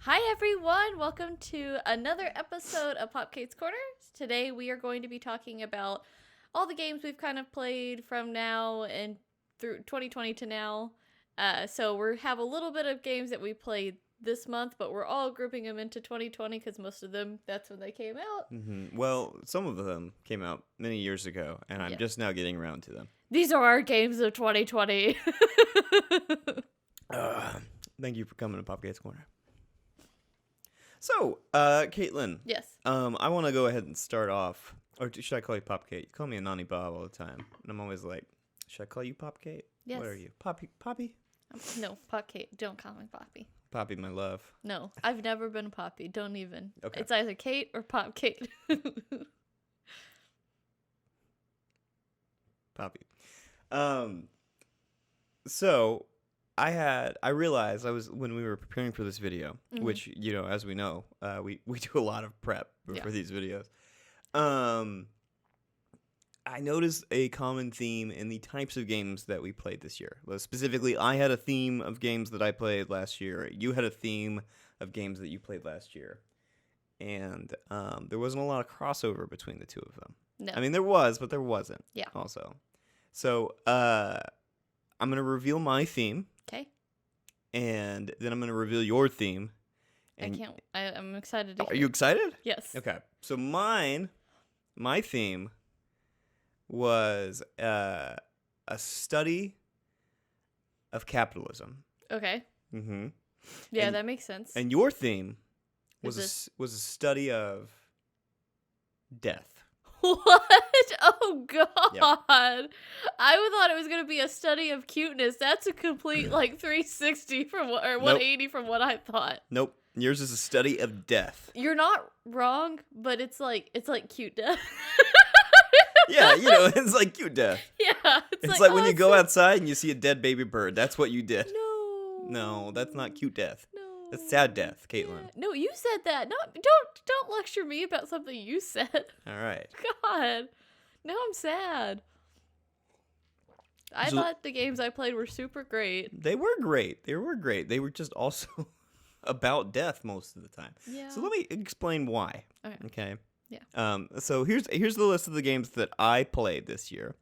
Hi everyone, welcome to another episode of Popkait's Corner. Today we are going to be talking about all the games we've kind of played from now and through 2020 to now. So we have a little bit of games that we played this month, but we're all grouping them into 2020 because most of them, that's when they came out. Mm-hmm. Well, some of them came out many years ago, and I'm just now getting around to them. These are our games of 2020. Thank you for coming to Popkait's Corner. So, Caitlin. Yes. I want to go ahead and start off, or should I call you Popkait? You call me Anonybob all the time, and I'm always like, should I call you Popkait? Yes. What are you? Poppy? No, Popkait. Don't call me Poppy. Poppy, my love. No, I've never been Poppy. Don't even. Okay. It's either Kate or Popkait. Poppy. So I realized when we were preparing for this video, which, as we know, we do a lot of prep for these videos. I noticed a common theme in the types of games that we played this year. Well, specifically, I had a theme of games that I played last year. You had a theme of games that you played last year. And there wasn't a lot of crossover between the two of them. No. I mean, there was, but there wasn't. Yeah. Also. So, I'm going to reveal my theme. Okay. And then I'm going to reveal your theme. And I'm excited to hear. Are you excited? Yes. Okay. So my theme was a study of capitalism. Okay. Mm-hmm. Yeah, that makes sense. And your theme was a study of death. What? Oh, God. Yep. I thought it was going to be a study of cuteness. That's a complete, 360 from what, or 180 from what I thought. Nope. Yours is a study of death. You're not wrong, but it's like cute death. Yeah, it's like cute death. Yeah. It's like when you go outside and you see a dead baby bird. That's what you did. No. No, that's not cute death. No. That's sad death, Caitlin. Yeah. No, you said that. No, don't lecture me about something you said. All right. God. Now I'm sad. I thought the games I played were super great. They were great. They were just also about death most of the time. Yeah. So let me explain why. Okay. Yeah. So here's the list of the games that I played this year.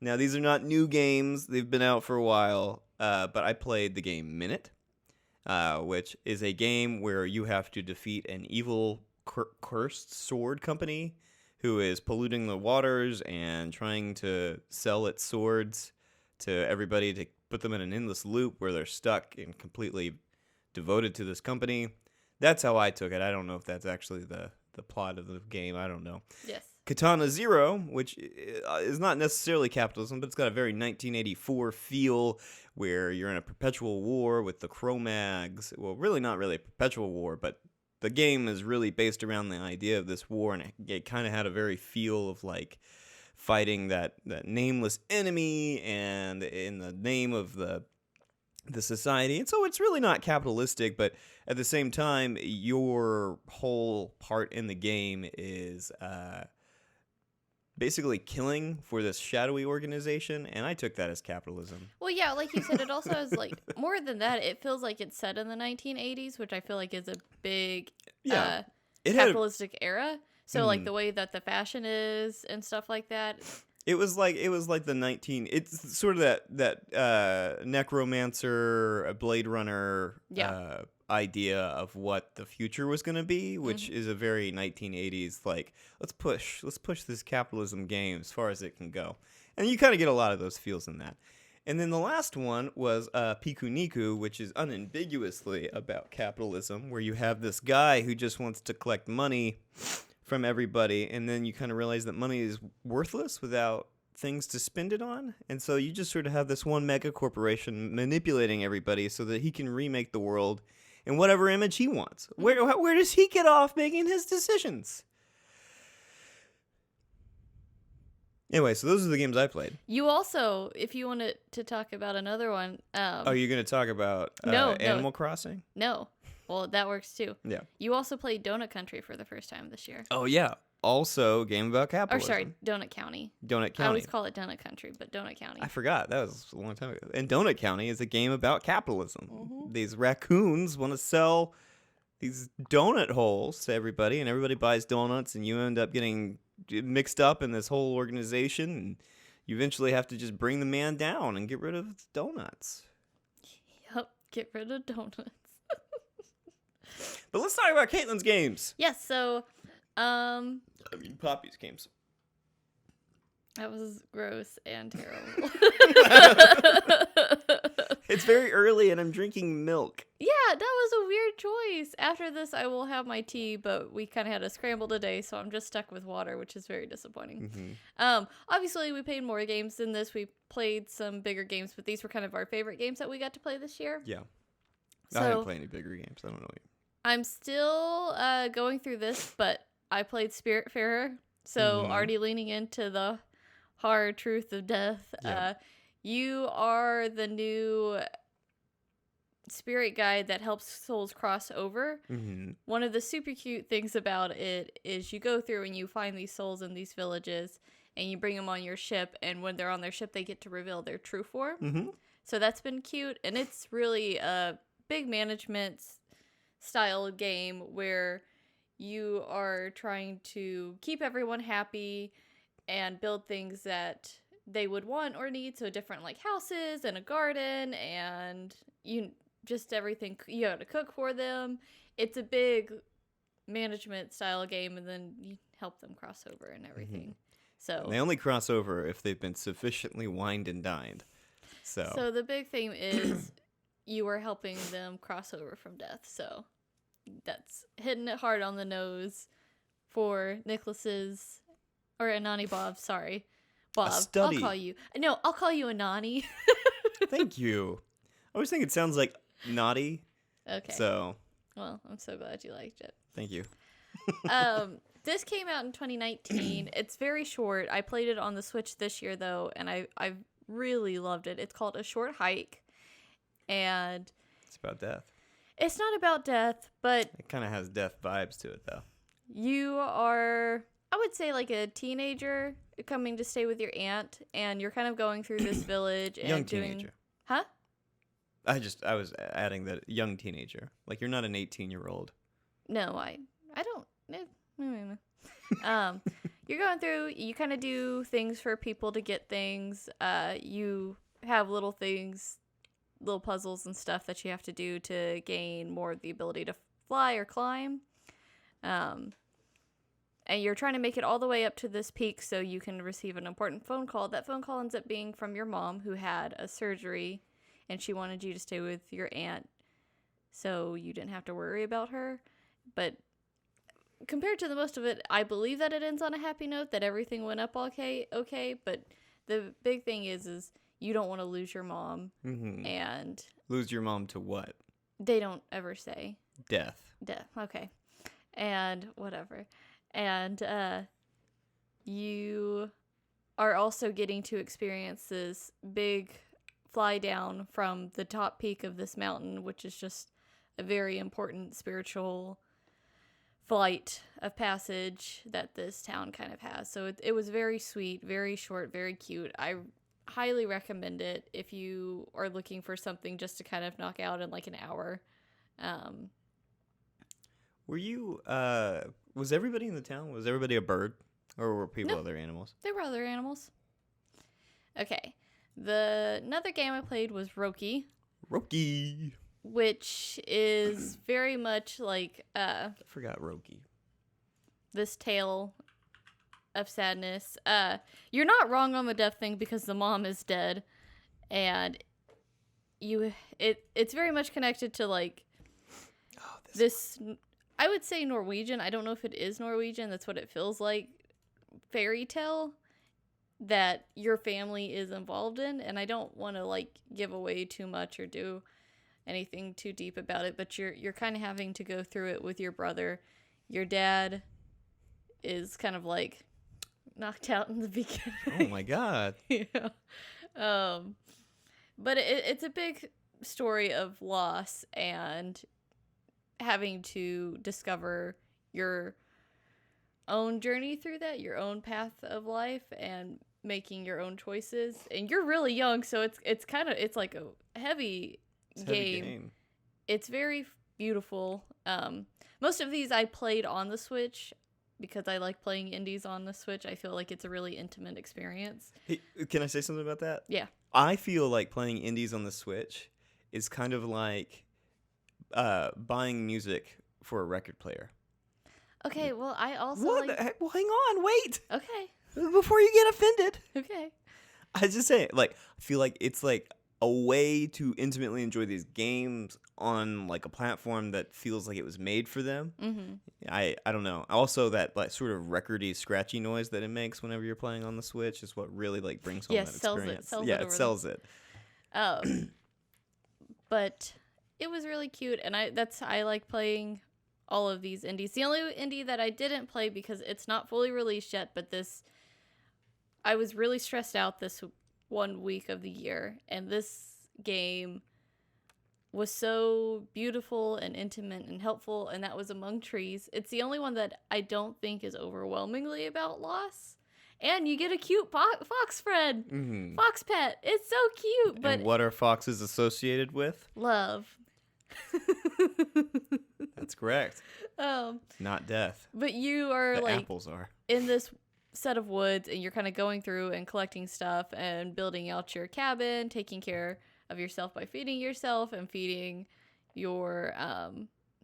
Now, these are not new games. They've been out for a while. But I played the game Minute, which is a game where you have to defeat an evil cursed sword company who is polluting the waters and trying to sell its swords to everybody to put them in an endless loop where they're stuck and completely devoted to this company. That's how I took it. I don't know if that's actually the plot of the game. I don't know. Yes. Katana Zero, which is not necessarily capitalism, but it's got a very 1984 feel where you're in a perpetual war with the Cro-Mags. Well, really not really a perpetual war, but the game is really based around the idea of this war, and it kind of had a very feel of fighting that nameless enemy and in the name of the society. And so it's really not capitalistic, but at the same time, your whole part in the game is basically killing for this shadowy organization, and I took that as capitalism. Well, yeah, like you said, it also has, more than that, it feels like it's set in the 1980s, which I feel like is a big capitalistic era. So, the way that the fashion is and stuff like that. It was like the it's sort of that Necromancer, Blade Runner idea of what the future was going to be, which is a very 1980s, let's push this capitalism game as far as it can go. And you kind of get a lot of those feels in that. And then the last one was Piku Niku, which is unambiguously about capitalism, where you have this guy who just wants to collect money from everybody, and then you kind of realize that money is worthless without things to spend it on, and so you just sort of have this one mega corporation manipulating everybody so that he can remake the world in whatever image he wants. Where does he get off making his decisions? Anyway, so those are the games I played. You also, if you wanted to talk about another one... oh, you're going to talk about Animal Crossing? No. Well, that works too. Yeah. You also played Donut Country for the first time this year. Oh, yeah. Also, game about capitalism. Or sorry, Donut County. Donut County. I always call it Donut Country, but Donut County. I forgot. That was a long time ago. And Donut County is a game about capitalism. Mm-hmm. These raccoons want to sell these donut holes to everybody, and everybody buys donuts, and you end up getting mixed up in this whole organization, and you eventually have to just bring the man down and get rid of the donuts. Yep, get rid of donuts. But let's talk about Caitlin's games. Yes, so, Poppy's games. that was gross and terrible. It's very early, and I'm drinking milk. Yeah, that was a weird choice. After this, I will have my tea, but we kind of had a scramble today, so I'm just stuck with water, which is very disappointing. Mm-hmm. Obviously, we played more games than this. We played some bigger games, but these were kind of our favorite games that we got to play this year. Yeah. So, I didn't play any bigger games. I don't know. I'm still going through this, but I played Spiritfarer, so already leaning into the hard truth of death. Yeah. You are the new spirit guide that helps souls cross over. Mm-hmm. One of the super cute things about it is you go through and you find these souls in these villages and you bring them on your ship, and when they're on their ship, they get to reveal their true form. Mm-hmm. So that's been cute, and it's really a big management style game where you are trying to keep everyone happy and build things that they would want or need, so different like houses and a garden and just everything you have to cook for them. It's a big management style game, and then you help them cross over and everything. Mm-hmm. So and they only cross over if they've been sufficiently wined and dined. So the big thing is you are helping them cross over from death. So that's hitting it hard on the nose for Nicholas's or Anonybob, sorry. Bob. A study. I'll call you Anani. Thank you. I always think it sounds like naughty. Okay. So. Well, I'm so glad you liked it. Thank you. This came out in 2019. It's very short. I played it on the Switch this year, though, and I really loved it. It's called A Short Hike, and It's about death. It's not about death, but It kind of has death vibes to it, though. you are, I would say, like a teenager coming to stay with your aunt, and you're kind of going through this village and Young doing... teenager. Huh? I was adding that young teenager. Like, you're not an 18-year-old. No, I don't... You're going through, you kind of do things for people to get things. You have little things, little puzzles and stuff that you have to do to gain more of the ability to fly or climb. And you're trying to make it all the way up to this peak so you can receive an important phone call. That phone call ends up being from your mom, who had a surgery, and she wanted you to stay with your aunt so you didn't have to worry about her. But compared to the most of it, I believe that it ends on a happy note, that everything went up okay, but the big thing is you don't want to lose your mom. Mm-hmm. And lose your mom to what? They don't ever say. Death. Okay. And whatever. And you are also getting to experience this big fly down from the top peak of this mountain, which is just a very important spiritual flight of passage that this town kind of has. So it was very sweet, very short, very cute. I highly recommend it if you are looking for something just to kind of knock out in like an hour. Were you, was everybody in the town, was everybody a bird? Or were people other animals? There were other animals. Okay. Another game I played was Roki. Roki! Which is very much like, I forgot Roki. This tale of sadness. You're not wrong on the death thing because the mom is dead. And it's very much connected to like this I would say Norwegian. I don't know if it is Norwegian. That's what it feels like. Fairy tale that your family is involved in. And I don't want to like give away too much or do anything too deep about it. But you're kind of having to go through it with your brother. Your dad is kind of like knocked out in the beginning. Oh my god. Yeah. But it's a big story of loss and having to discover your own journey through that, your own path of life, and making your own choices. And you're really young, so it's like a heavy game. It's very beautiful. Most of these I played on the Switch because I like playing indies on the Switch. I feel like it's a really intimate experience. Hey, can I say something about that? Yeah. I feel like playing indies on the Switch is kind of like buying music for a record player. Okay, well, I also What? Well, hang on, wait. Okay. Before you get offended. Okay. I just say, like, I feel like it's like a way to intimately enjoy these games on like a platform that feels like it was made for them. Mm-hmm. I don't know. Also, that like sort of recordy, scratchy noise that it makes whenever you're playing on the Switch is what really like brings home that experience. It sells it. But it was really cute, and I like playing all of these indies. The only indie that I didn't play because it's not fully released yet, but I was really stressed out this 1 week of the year, and this game was so beautiful and intimate and helpful, and that was Among Trees. It's the only one that I don't think is overwhelmingly about loss. And you get a cute fox friend. Mm-hmm. Fox pet. It's so cute. But and what are foxes associated with? Love. That's correct. Not death. But you are the like apples are in this set of woods, and you're kind of going through and collecting stuff and building out your cabin, taking care of yourself by feeding yourself and feeding your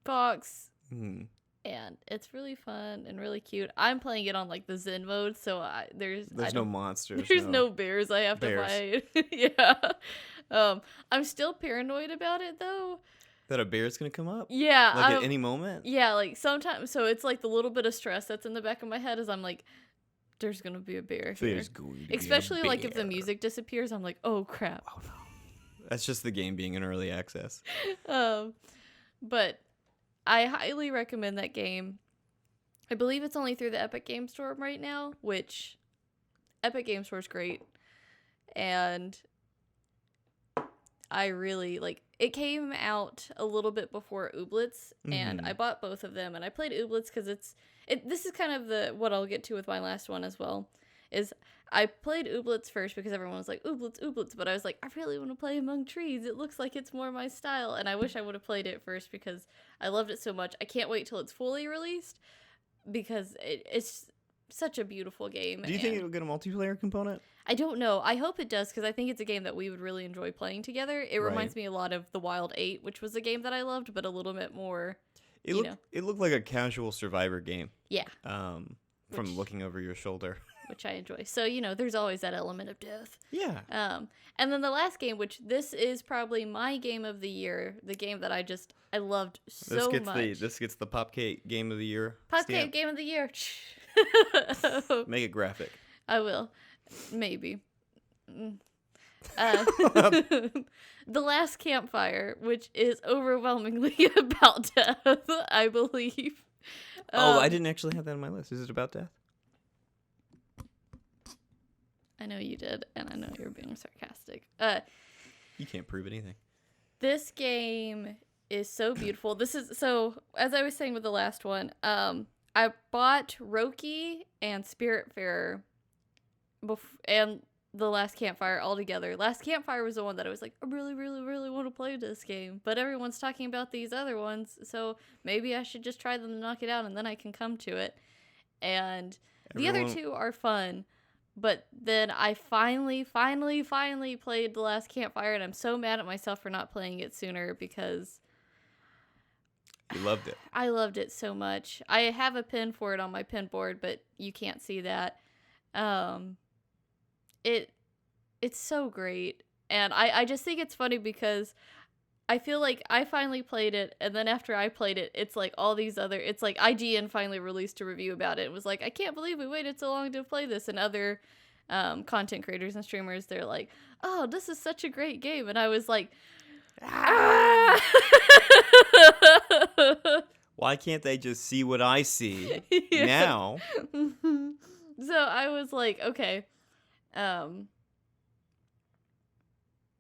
fox. Mm-hmm. And it's really fun and really cute. I'm playing it on like the Zen mode, so there's no monsters. There's no bears I have to fight. Yeah. I'm still paranoid about it though. That a bear's gonna come up? Yeah. Like at any moment? Yeah, like sometimes. So it's like the little bit of stress that's in the back of my head is I'm like, there's gonna be a bear here. There's going to Especially be a like bear. if the music disappears, I'm like, oh crap. Oh no. That's just the game being in early access. But I highly recommend that game. I believe it's only through the Epic Game Store right now, which Epic Game Store is great. And I really it came out a little bit before Ooblets, and I bought both of them, and I played Ooblets because this is kind of what I'll get to with my last one as well, is I played Ooblets first because everyone was like, Ooblets, but I was like, I really want to play Among Trees. It looks like it's more my style, and I wish I would have played it first because I loved it so much. I can't wait till it's fully released because it's such a beautiful game. Do you think it'll get a multiplayer component? I don't know. I hope it does because I think it's a game that we would really enjoy playing together. It reminds me a lot of The Wild 8, which was a game that I loved, but a little bit more, It looked like a casual Survivor game. Yeah. From looking over your shoulder. Which I enjoy. So, there's always that element of death. Yeah. And then the last game, which this is probably my game of the year, the game that I loved so much. This gets the Popkait Game of the Year. Popkait Game of the Year. Make it graphic. I will. Maybe. The Last Campfire, which is overwhelmingly about death, I believe. I didn't actually have that on my list. Is it about death? I know you did, and I know you're being sarcastic. You can't prove anything. This game is so beautiful. As I was saying with the last one, I bought Roki and Spiritfarer and The Last Campfire all together. Last Campfire was the one that I was like, I really, really, really want to play this game, but everyone's talking about these other ones, so maybe I should just try them to knock it out, and then I can come to it. And the other two are fun. But then I finally played The Last Campfire, and I'm so mad at myself for not playing it sooner because you loved it. I loved it so much. I have a pin for it on my pin board, but you can't see that. It's so great, and I just think it's funny because I feel like I finally played it, and then after I played it, it's like all these other... It's like IGN finally released a review about it. It was like, I can't believe we waited so long to play this, and other content creators and streamers, they're like, oh, this is such a great game, and I was like, ah! Why can't they just see what I see now? So I was like, okay.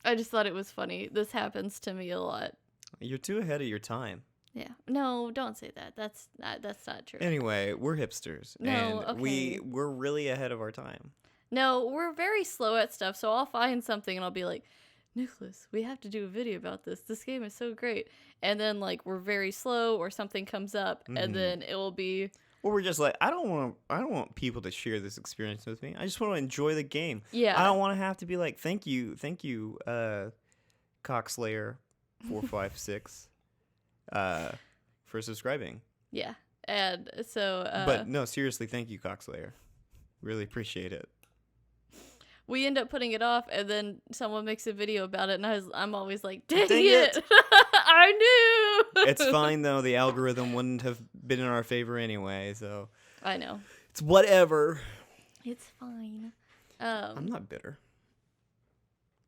I just thought it was funny. This happens to me a lot. You're too ahead of your time. Yeah. No, don't say that. That's not true. Anyway, we're hipsters. No, and okay. we're really ahead of our time. No, we're very slow at stuff, so I'll find something and I'll be like, Nicholas, we have to do a video about this. This game is so great. And then like we're very slow or something comes up and then it will be Or we're just like, I don't want people to share this experience with me. I just want to enjoy the game. Yeah. I don't want to have to be like, thank you, Cockslayer 456 for subscribing. Yeah. And so But no, seriously, thank you, Cockslayer. Really appreciate it. we end up putting it off and then someone makes a video about it and I'm always like, dang Dang it. I knew. It's fine though, the algorithm wouldn't have been in our favor anyway, so I know. it's whatever. It's fine. I'm not bitter.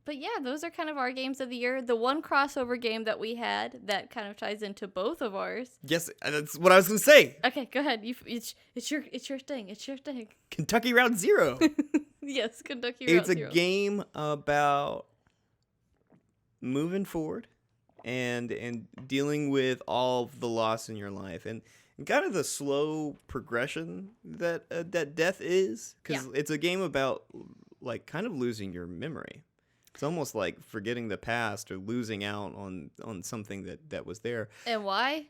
But yeah, those are kind of our games of the year. The one crossover game that we had that kind of ties into both of ours. Yes, that's what I was gonna say. Okay, go ahead. It's your thing. It's your thing. Kentucky Route Zero. Yes, Kentucky It's Route a Zero. game about moving forward and dealing with all of the loss in your life and kind of the slow progression that death is, because it's a game about like kind of losing your memory. It's almost like forgetting the past or losing out on something that was there. And why?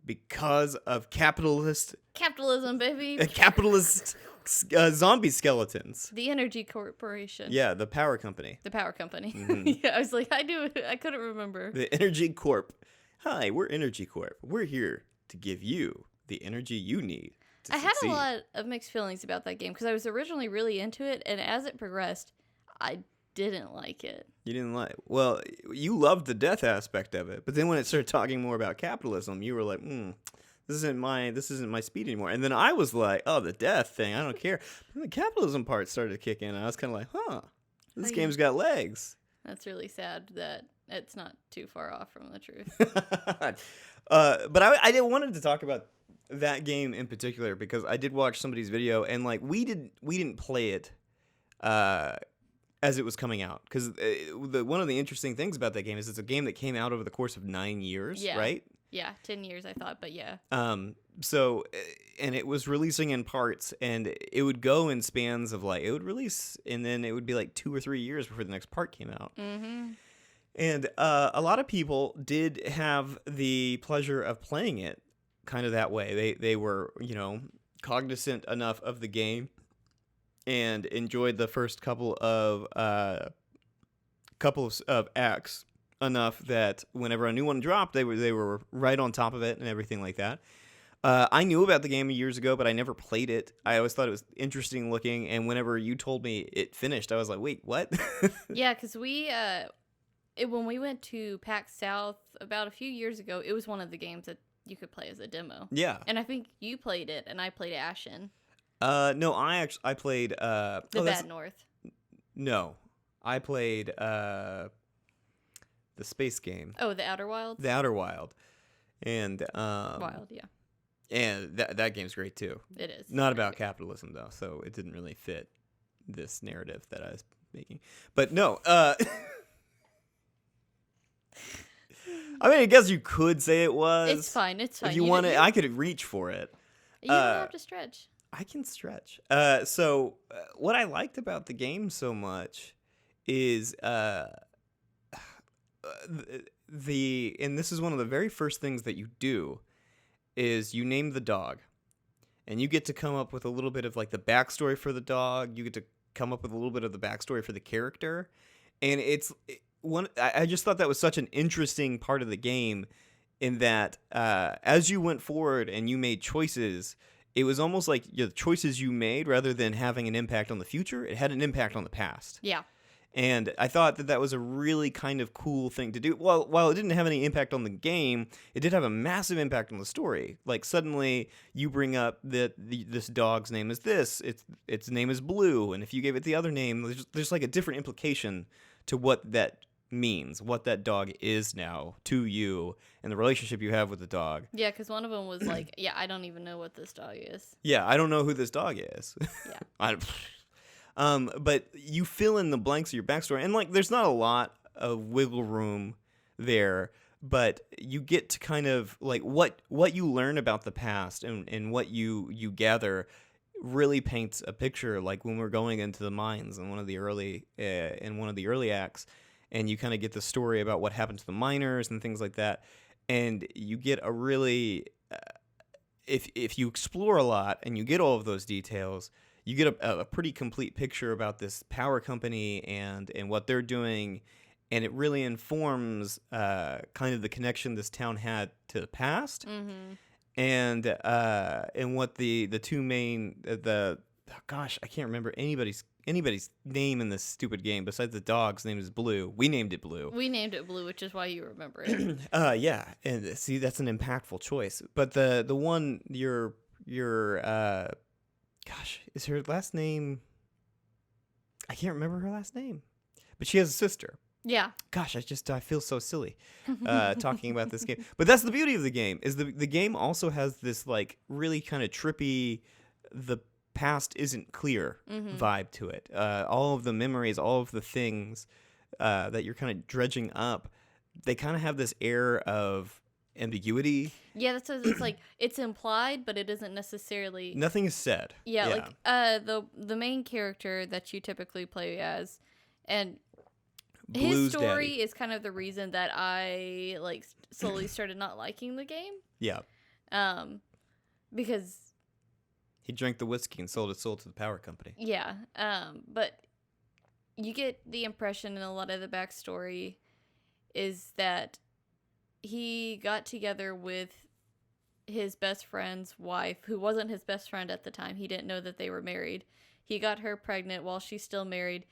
Because of Capitalism, baby. capitalist zombie skeletons. The Energy Corporation. Yeah, the power company. The power company. Mhm. Yeah, I was like, I knew it. I couldn't remember. The Energy Corp. Hi, we're Energy Corp. We're here to give you the energy you need to I had succeed. a lot of mixed feelings about that game because I was originally really into it, and as it progressed, I didn't like it. You didn't like. Well, you loved the death aspect of it, but then when it started talking more about capitalism, you were like, this isn't my speed anymore. And then I was like, oh, the death thing, I don't care. But the capitalism part started to kick in, and I was kind of like, this game's got legs. That's really sad that it's not too far off from the truth. But I wanted to talk about that game in particular because I did watch somebody's video, and like we didn't play it as it was coming out, because one of the interesting things about that game is it's a game that came out over the course of 9 years, right? Yeah, 10 years I thought, but yeah. So, and it was releasing in parts, and it would go in spans of like, it would release, and then it would be like 2 or 3 years before the next part came out. Mm-hmm. And a lot of people did have the pleasure of playing it kind of that way. They were, cognizant enough of the game and enjoyed the first couple of acts enough that whenever a new one dropped, they were right on top of it and everything like that. I knew about the game years ago, but I never played it. I always thought it was interesting looking, and whenever you told me it finished, I was like, wait, what? Yeah, because when we went to PAX South about a few years ago, it was one of the games that you could play as a demo. Yeah. And I think you played it, and I played Ashen. No, I played The Bad North. No, I played the space game. Oh, The Outer Wilds? The Outer Wild. And Wild, yeah. And that game's great too. It is. Not about capitalism though, so it didn't really fit this narrative that I was making. But no, I mean, I guess you could say it was. It's fine. If you want it, I could reach for it. You don't have to stretch. I can stretch. So what I liked about the game so much is and this is one of the very first things that you do, is you name the dog, and you get to come up with a little bit of like the backstory for the dog. You get to come up with a little bit of the backstory for the character, and I just thought that was such an interesting part of the game, in that as you went forward and you made choices, it was almost like the choices you made, rather than having an impact on the future, it had an impact on the past. Yeah. And I thought that was a really kind of cool thing to do. While it didn't have any impact on the game, it did have a massive impact on the story. Like suddenly you bring up that this dog's name is this, its name is Blue, and if you gave it the other name, there's like a different implication to what that means, what that dog is now to you, and the relationship you have with the dog. Yeah, because one of them was like, yeah, I don't even know what this dog is. Yeah, I don't know who this dog is. Yeah. But you fill in the blanks of your backstory, and like there's not a lot of wiggle room there, but you get to kind of like what you learn about the past and what you gather really paints a picture. Like when we're going into the mines in one of the early acts, and you kind of get the story about what happened to the miners and things like that. And you get a really, if you explore a lot and you get all of those details, you get a pretty complete picture about this power company and what they're doing. And it really informs kind of the connection this town had to the past. Mm-hmm. And what the two main, gosh, I can't remember anybody's name in this stupid game besides the dog's name is Blue. We named it Blue. We named it Blue, which is why you remember it. Yeah, and see, that's an impactful choice. But the one gosh, is her last name? I can't remember her last name, but she has a sister. Yeah. Gosh, I feel so silly talking about this game. But that's the beauty of the game, is the game also has this like really kind of trippy, the past isn't clear vibe to it. All of the memories, all of the things that you're kind of dredging up, they kind of have this air of ambiguity. Yeah, that's what it's like. It's implied, but it isn't necessarily. Nothing is said. Yeah, like the main character that you typically play as, and Blue's his story daddy is kind of the reason that I like slowly started not liking the game. Yeah. Because he drank the whiskey and sold his soul to the power company. yeah, but you get the impression in a lot of the backstory is that he got together with his best friend's wife, who wasn't his best friend at the time. He didn't know that they were married. He got her pregnant while she's still married.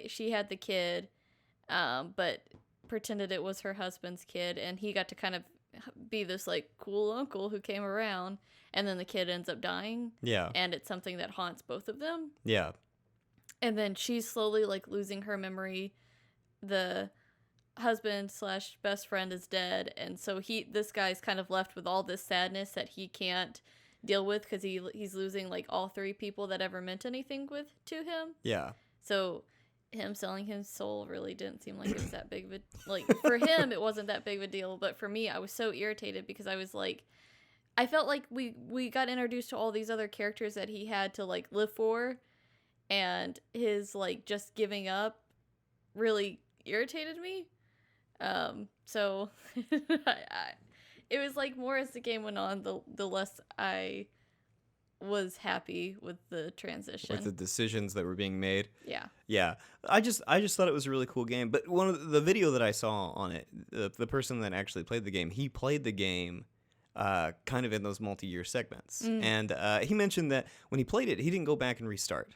She had the kid, but pretended it was her husband's kid, and he got to kind of be this like cool uncle who came around, and then the kid ends up dying. Yeah. And it's something that haunts both of them. Yeah. And then she's slowly like losing her memory. The husband / best friend is dead, and so this guy's kind of left with all this sadness that he can't deal with because he's losing like all three people that ever meant anything to him. Yeah. So him selling his soul really didn't seem like it was that big of a like for him it wasn't that big of a deal, but for me I was so irritated because I was like, I felt like we got introduced to all these other characters that he had to like live for, and his like just giving up really irritated me. So it was like more as the game went on, the less I was happy with the transition. With the decisions that were being made. Yeah. Yeah. I just thought it was a really cool game. But one of the video that I saw on it, the person that actually played the game, he played the game kind of in those multi-year segments. And he mentioned that when he played it, he didn't go back and restart.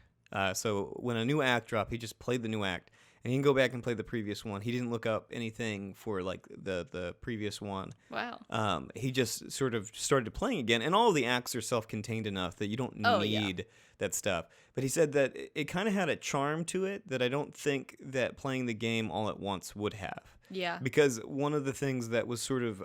So when a new act dropped, he just played the new act. And he can go back and play the previous one. He didn't look up anything for like the previous one. Wow. He just sort of started playing again, and all of the acts are self-contained enough that you don't need that stuff. But he said that it kind of had a charm to it that I don't think that playing the game all at once would have. Yeah. Because one of the things that was sort of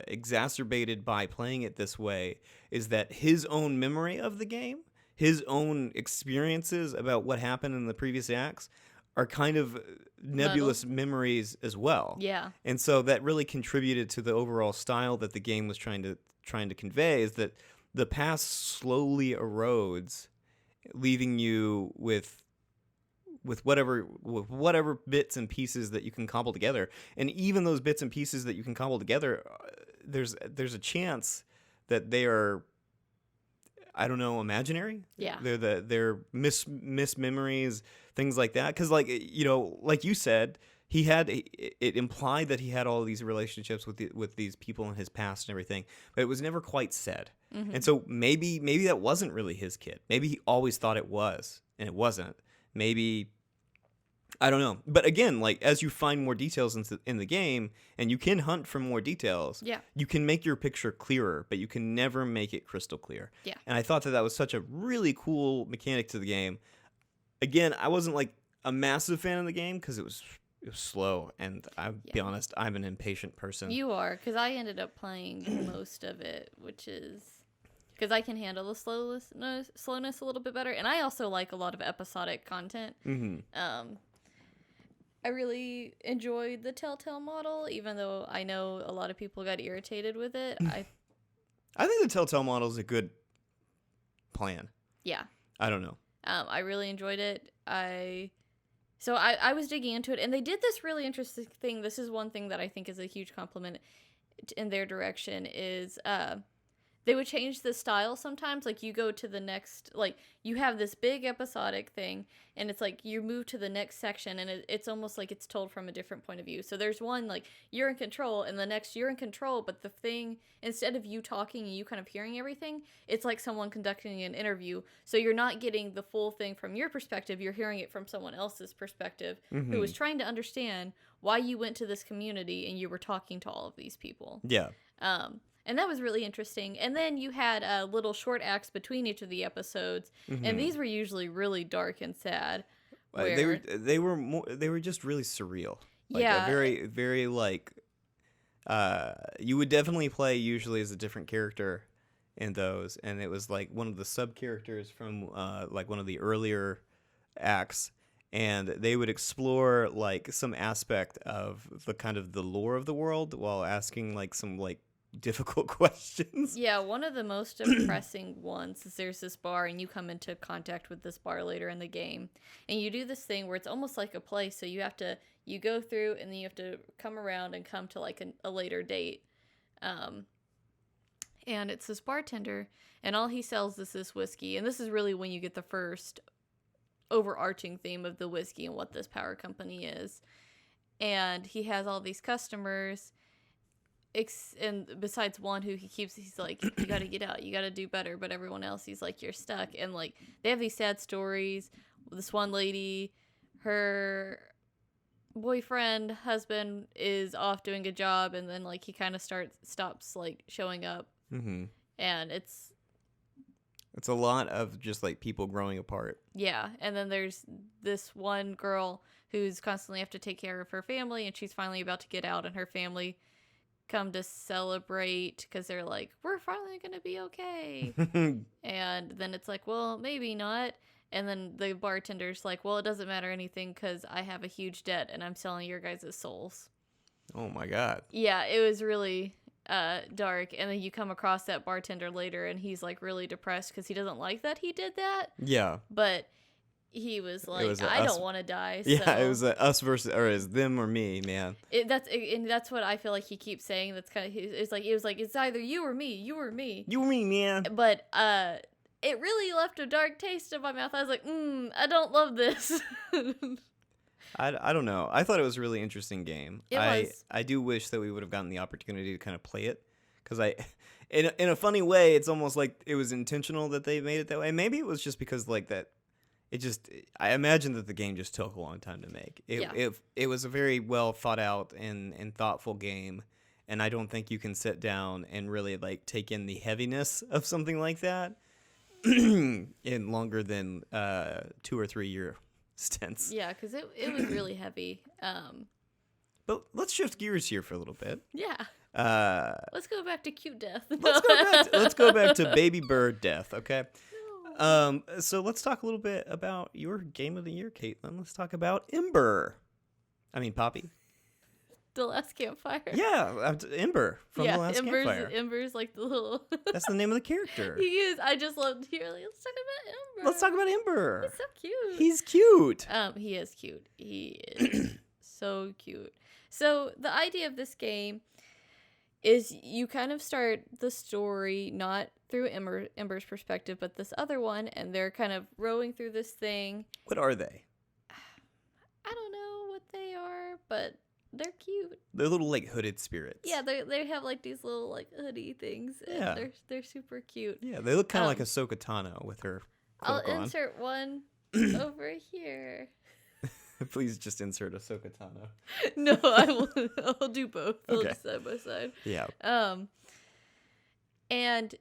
exacerbated by playing it this way is that his own memory of the game, his own experiences about what happened in the previous acts, are kind of nebulous memories as well. Yeah. And so that really contributed to the overall style that the game was trying to convey, is that the past slowly erodes, leaving you with whatever bits and pieces that you can cobble together. And even those bits and pieces that you can cobble together, there's a chance that they are, I don't know, imaginary. Yeah. They're mismemories, things like that. Because like you said, it implied that he had all these relationships with these people in his past and everything, but it was never quite said. Mm-hmm. And so maybe that wasn't really his kid. Maybe he always thought it was, and it wasn't. Maybe, I don't know. But again, like as you find more details in the game, and you can hunt for more details, you can make your picture clearer, but you can never make it crystal clear. Yeah. And I thought that was such a really cool mechanic to the game. Again, I wasn't like a massive fan of the game because it was slow, and I'll be honest, I'm an impatient person. You are, because I ended up playing most of it, which is because I can handle the slowness a little bit better, and I also like a lot of episodic content. Mm-hmm. I really enjoyed the Telltale model, even though I know a lot of people got irritated with it. I think the Telltale model is a good plan. Yeah. I don't know. I really enjoyed it. I So I was digging into it, and they did this really interesting thing. This is one thing that I think is a huge compliment in their direction is they would change the style sometimes. Like, you go to the next, like, you have this big episodic thing, and it's like you move to the next section, and it's almost like it's told from a different point of view. So there's one, like, you're in control, and the next you're in control, but the thing, instead of you talking and you kind of hearing everything, it's like someone conducting an interview. So you're not getting the full thing from your perspective, you're hearing it from someone else's perspective who was trying to understand why you went to this community and you were talking to all of these people. Yeah. And that was really interesting. And then you had little short acts between each of the episodes, and these were usually really dark and sad. They were just really surreal. Like, yeah, very very like. You would definitely play usually as a different character in those, and it was like one of the sub characters from like one of the earlier acts, and they would explore like some aspect of the kind of the lore of the world while asking like some like difficult questions. Yeah, one of the most depressing ones is there's this bar, and you come into contact with this bar later in the game, and you do this thing where it's almost like a play, so you go through, and then you have to come around and come to like a later date. And it's this bartender, and all he sells is this whiskey, and this is really when you get the first overarching theme of the whiskey and what this power company is. And he has all these customers, and besides one who he's like, you gotta get out, you gotta do better, but everyone else, he's like, you're stuck. And like, they have these sad stories. This one lady, her boyfriend, husband is off doing a job, and then like he kind of stops like showing up. And it's a lot of just like people growing apart. Yeah. And then there's this one girl who's constantly have to take care of her family, and she's finally about to get out, and her family come to celebrate because they're like, we're finally gonna be okay. And then it's like, well, maybe not. And then the bartender's like, well, it doesn't matter anything because I have a huge debt and I'm selling your guys' souls. Oh my god. Yeah, it was really dark. And then you come across that bartender later, and he's like really depressed because he doesn't like that he did that. Yeah. But he was like, I don't want to die. Yeah, so. it was us versus, or is them or me, man. That's what I feel like he keeps saying. That's kind of, it was like it's either you or me, you or me. You or me, man. But it really left a dark taste in my mouth. I was like, I don't love this. I don't know. I thought it was a really interesting game. I do wish that we would have gotten the opportunity to kind of play it, because in a funny way, it's almost like it was intentional that they made it that way. Maybe it was just because like that. I imagine that the game just took a long time to make. It was a very well thought out and thoughtful game, and I don't think you can sit down and really like take in the heaviness of something like that in longer than 2 or 3 year stints. Yeah, because it was really heavy. But let's shift gears here for a little bit. Yeah. Let's go back to cute death. Let's go back to baby bird death. Okay. So let's talk a little bit about your game of the year, Caitlin. Let's talk about Poppy. The Last Campfire. Yeah, Ember from The Last Campfire. Ember's like the little... That's the name of the character. He is. I just love to hear, like, let's talk about Ember. Let's talk about Ember. He's so cute. He's cute. He is cute. He is so cute. So the idea of this game is you kind of start the story not through Ember's perspective, but this other one, and they're kind of rowing through this thing. What are they? I don't know what they are, but they're cute. They're little like hooded spirits. Yeah, they have like these little like hoodie things. Yeah, they're super cute. Yeah, they look kind of like Ahsoka Tano with her cloak on. I'll insert one over here. Please just insert Ahsoka Tano. No, I will. I'll do both. Okay. Look side by side. Yeah. And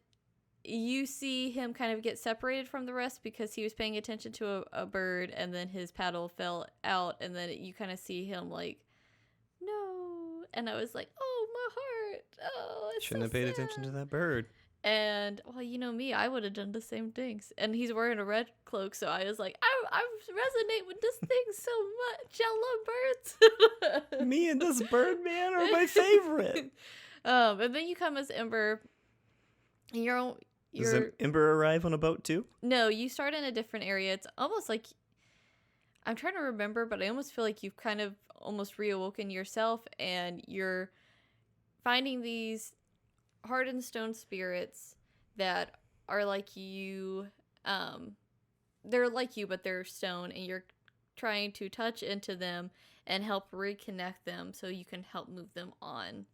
you see him kind of get separated from the rest because he was paying attention to a bird, and then his paddle fell out, and then you kind of see him like, no. And I was like, oh, my heart. Oh, it's Shouldn't have paid attention to that bird. And, well, you know me, I would have done the same things. And he's wearing a red cloak, so I was like, I resonate with this thing so much. I love birds. Me and this bird man are my favorite. And then you come as Ember. And Does Ember arrive on a boat too? No, you start in a different area. It's almost like, I'm trying to remember, but I almost feel like you've kind of almost reawoken yourself, and you're finding these hardened stone spirits that are like you. They're like you, but they're stone, and you're trying to touch into them and help reconnect them so you can help move them on.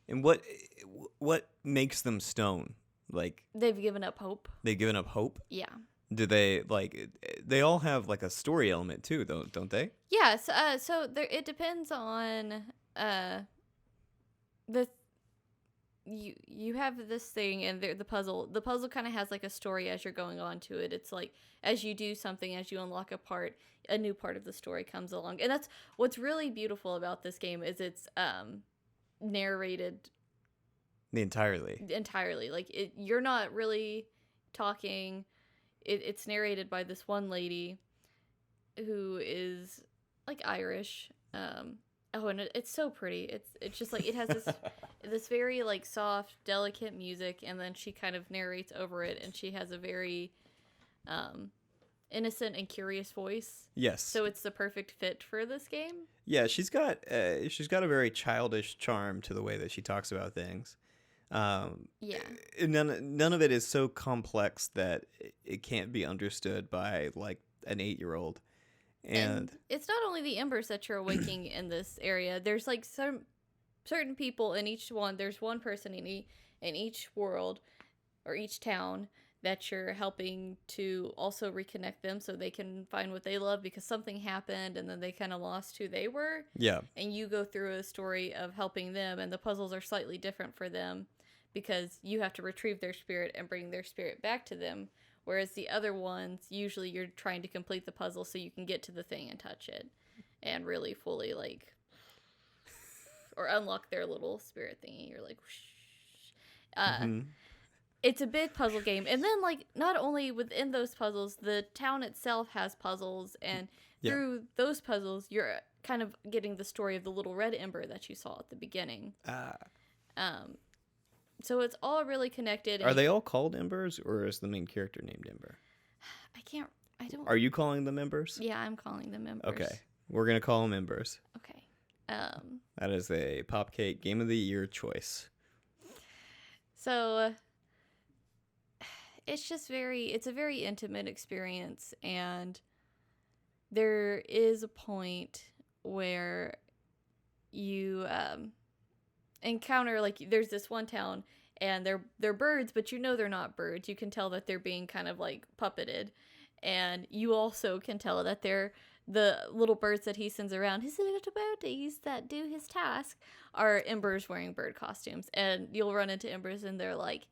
And what makes them stone? Like, they've given up hope. They've given up hope? Yeah. Do they, like, they all have, like, a story element, too, don't they? Yeah, so there, it depends on, you have this thing, and the puzzle kind of has, like, a story as you're going on to it. It's like, as you do something, as you unlock a new part of the story comes along. And that's what's really beautiful about this game, is it's, narrated entirely. Like, you're not really talking. It's narrated by this one lady who is, like, Irish. And it's so pretty. It's just like, it has this very, like, soft, delicate music, and then she kind of narrates over it, and she has a very innocent and curious voice. Yes. So it's the perfect fit for this game. Yeah, she's got a very childish charm to the way that she talks about things. Yeah. None of it is so complex that it can't be understood by, like, an 8-year-old. And it's not only the embers that you're awaking in this area. There's, like, some certain people in each one. There's one person in each world or each town that you're helping to also reconnect them so they can find what they love, because something happened and then they kind of lost who they were. Yeah. And you go through a story of helping them, and the puzzles are slightly different for them because you have to retrieve their spirit and bring their spirit back to them. Whereas the other ones, usually you're trying to complete the puzzle so you can get to the thing and touch it and really fully, like, or unlock their little spirit thingy. You're like, whoosh. It's a big puzzle game. And then, like, not only within those puzzles, the town itself has puzzles, and through those puzzles, you're kind of getting the story of the little red ember that you saw at the beginning. So it's all really connected. Are they all called embers, or is the main character named Ember? I don't. Are you calling them embers? Yeah, I'm calling them embers. Okay. We're going to call them embers. Okay. That is a Popkait Game of the Year choice. So it's a very intimate experience, and there is a point where you encounter, like, there's this one town, and they're birds, but you know they're not birds. You can tell that they're being kind of, like, puppeted, and you also can tell that they're the little birds that he sends around, his little birdies that do his task, are embers wearing bird costumes. And you'll run into embers, and they're like,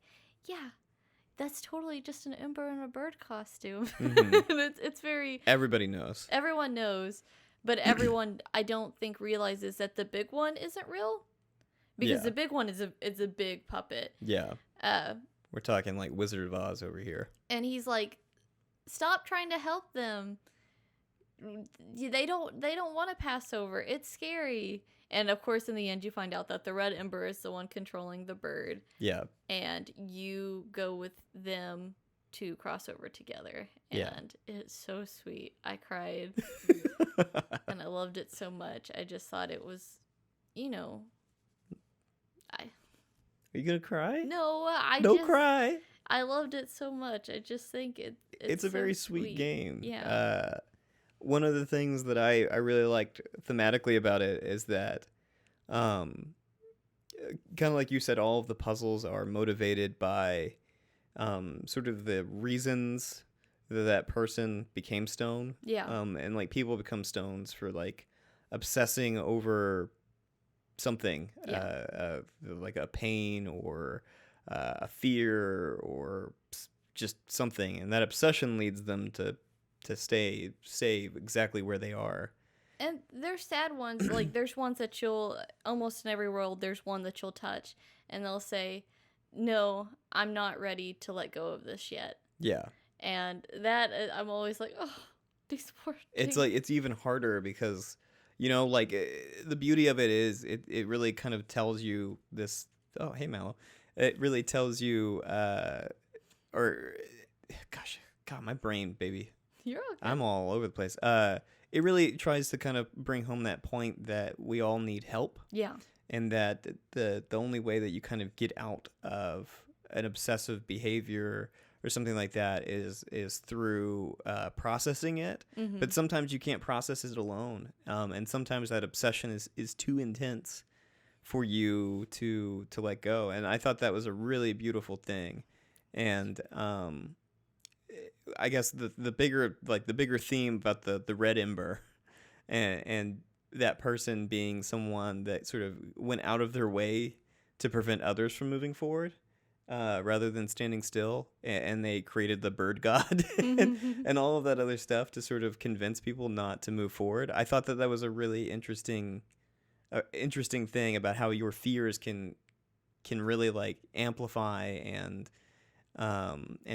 yeah, that's totally just an ember in a bird costume. And it's very... Everybody knows. Everyone knows, but everyone, I don't think, realizes that the big one isn't real. Because the big one is a big puppet. Yeah. We're talking, like, Wizard of Oz over here. And he's like, stop trying to help them. They don't want to pass over. It's scary. And of course, in the end, you find out that the red ember is the one controlling the bird. Yeah. And you go with them to cross over together. And it's so sweet. I cried. And I loved it so much. I just thought it was, Are you gonna cry? No, cry. I loved it so much. I just think it's a so very sweet game. Yeah. One of the things that I really liked thematically about it is that, kind of like you said, all of the puzzles are motivated by sort of the reasons that person became stone. Yeah. And, like, people become stones for, like, obsessing over something, like a pain or a fear or just something, and that obsession leads them to stay exactly where they are. And there's sad ones, like, there's ones that you'll, almost in every world, there's one that you'll touch, and they'll say, no, I'm not ready to let go of this yet. Yeah. And that, I'm always like, oh, these poor things. It's like, it's even harder because, like, the beauty of it is it really kind of tells you this, oh, hey, Mallow. It really tells you, God, my brain, baby. You're okay. I'm all over the place. It really tries to kind of bring home that point that we all need help. Yeah. And that the only way that you kind of get out of an obsessive behavior or something like that is through processing it. Mm-hmm. But sometimes you can't process it alone. And sometimes that obsession is too intense for you to let go. And I thought that was a really beautiful thing. And I guess the bigger theme about the red ember and that person being someone that sort of went out of their way to prevent others from moving forward rather than standing still, and they created the bird god and all of that other stuff to sort of convince people not to move forward. I thought that was a really interesting thing about how your fears can really like amplify and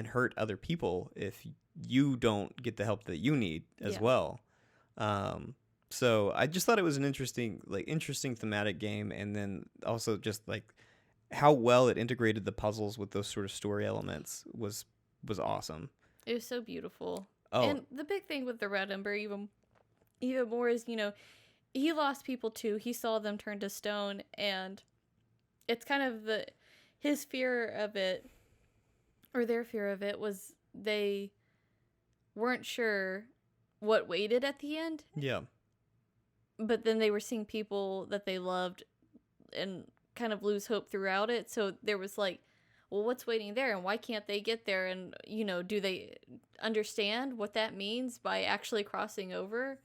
hurt other people if you don't get the help that you need as well. So I just thought it was an interesting thematic game, and then also just like how well it integrated the puzzles with those sort of story elements was awesome. It was so beautiful. Oh. And the big thing with the Red Ember even more is, he lost people too. He saw them turn to stone, and it's kind of his fear of it, or their fear of it, was they weren't sure what waited at the end. Yeah. But then they were seeing people that they loved and kind of lose hope throughout it. So there was like, well, what's waiting there, and why can't they get there? And, do they understand what that means by actually crossing over?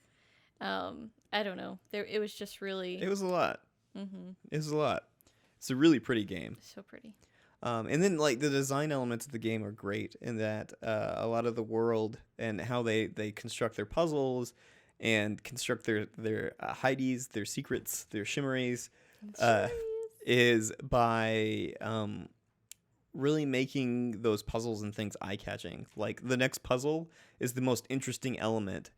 I don't know. It was just really... It was a lot. Mm-hmm. It was a lot. It's a really pretty game. So pretty. And then like the design elements of the game are great in that a lot of the world and how they construct their puzzles and construct their hideys, their secrets, their shimmeries, is by really making those puzzles and things eye-catching. Like the next puzzle is the most interesting element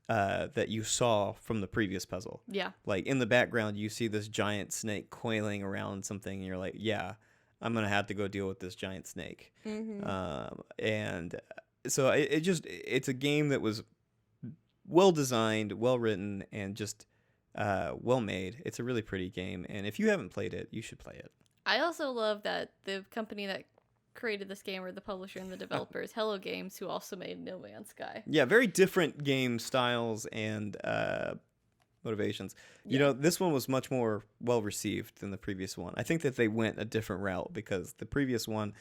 that you saw from the previous puzzle. Yeah. Like in the background, you see this giant snake coiling around something, and you're like, yeah, I'm going to have to go deal with this giant snake. Mm-hmm. And so it's a game that was well designed, well written, and just well made. It's a really pretty game, and if you haven't played it, you should play it. I also love that the company that created this game, or the publisher and the developers, Hello Games, who also made No Man's Sky. Yeah, very different game styles and motivations. Yeah. This one was much more well received than the previous one. I think that they went a different route because the previous one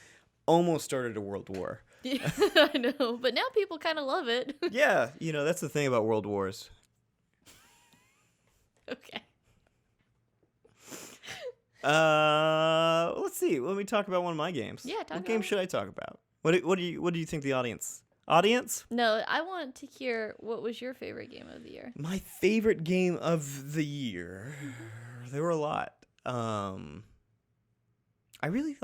almost started a world war. Yeah, I know, but now people kind of love it. Yeah, that's the thing about world wars. Okay. Let's see. Let me talk about one of my games. Yeah, what game should I talk about? What do you think the audience? No, I want to hear what was your favorite game of the year. My favorite game of the year. There were a lot. I really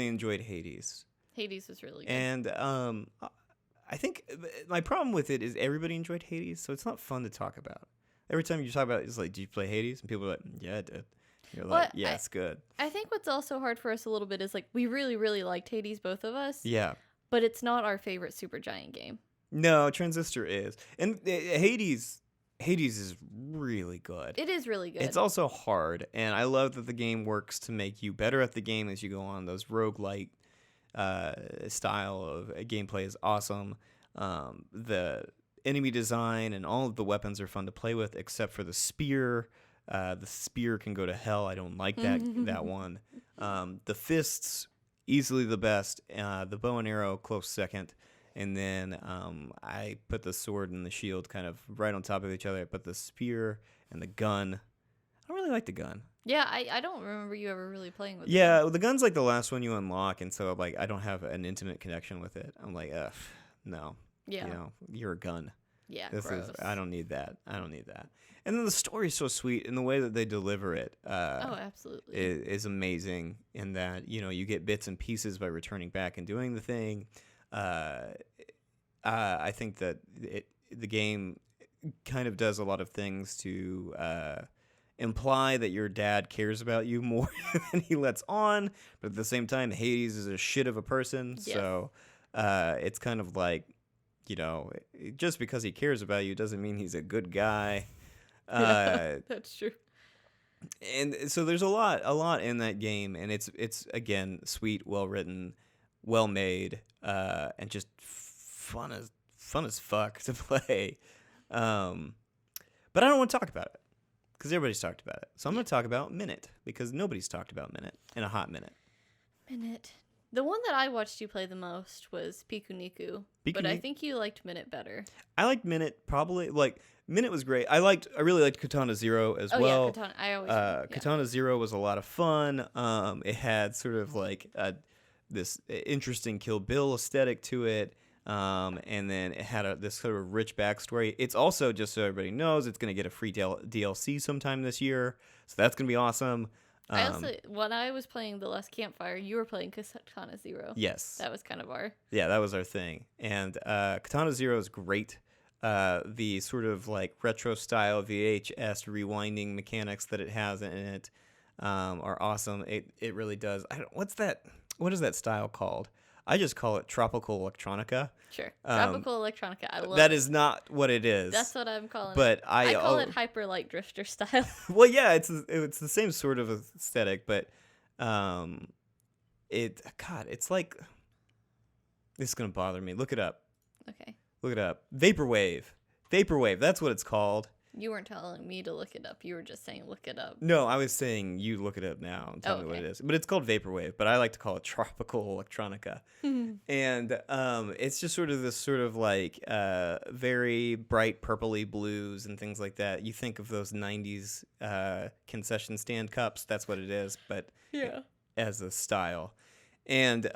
enjoyed Hades. Hades was really good. And I think my problem with it is everybody enjoyed Hades, so it's not fun to talk about. Every time you talk about it, it's like, did you play Hades? And people are like, yeah, I did. You're like, yeah, it's good. I think what's also hard for us a little bit is like, we really, really liked Hades, both of us. Yeah. But it's not our favorite Supergiant game. No, Transistor is. And Hades is really good. It is really good. It's also hard, and I love that the game works to make you better at the game as you go on. Those roguelike style of gameplay is awesome. The enemy design and all of the weapons are fun to play with, except for the spear. The spear can go to hell. I don't like that one. The fists, easily the best. The bow and arrow, close second. And then I put the sword and the shield kind of right on top of each other. I put the spear and the gun. I don't really like the gun. Yeah, I don't remember you ever really playing with it. Yeah, the gun's like the last one you unlock, and so like I don't have an intimate connection with it. I'm like, no. Yeah. You're a gun. Yeah, I don't need that. And then the story's so sweet, and the way that they deliver it absolutely is amazing in that, you get bits and pieces by returning back and doing the thing. I think that the game kind of does a lot of things to imply that your dad cares about you more than he lets on, but at the same time, Hades is a shit of a person, so it's kind of like, just because he cares about you doesn't mean he's a good guy. Yeah, that's true. And so there's a lot in that game, and it's again sweet, well written, well made, and just fun as fuck to play. But I don't want to talk about it because everybody's talked about it. So I'm going to talk about Minute because nobody's talked about Minute in a hot minute. Minute. The one that I watched you play the most was Pikuniku, but I think you liked Minute better. I liked Minute probably. Like, Minute was great. I really liked Katana Zero as well. Oh yeah, Katana. I always Katana Zero was a lot of fun. It had sort of like this interesting Kill Bill aesthetic to it. And then it had this sort of rich backstory. It's also, just so everybody knows, it's going to get a free DLC sometime this year, so that's going to be awesome. I also, when I was playing The Last Campfire, you were playing Katana Zero. Yes. That was kind of that was our thing. And Katana Zero is great. The sort of like retro style VHS rewinding mechanics that it has in it are awesome. It really does. What is that style called? I just call it tropical electronica. Sure. Tropical electronica. I love that it. Is not what it is. That's what I'm calling but it. I call it hyper light drifter style. Well, yeah, it's the same sort of aesthetic, but it's like, this is going to bother me. Look it up. Okay. Look it up. Vaporwave. That's what it's called. You weren't telling me to look it up. You were just saying look it up. No, I was saying you look it up now and tell me what it is. But it's called Vaporwave, but I like to call it tropical electronica. And it's just sort of this sort of like very bright purpley blues and things like that. You think of those 90s concession stand cups. That's what it is, but as a style. And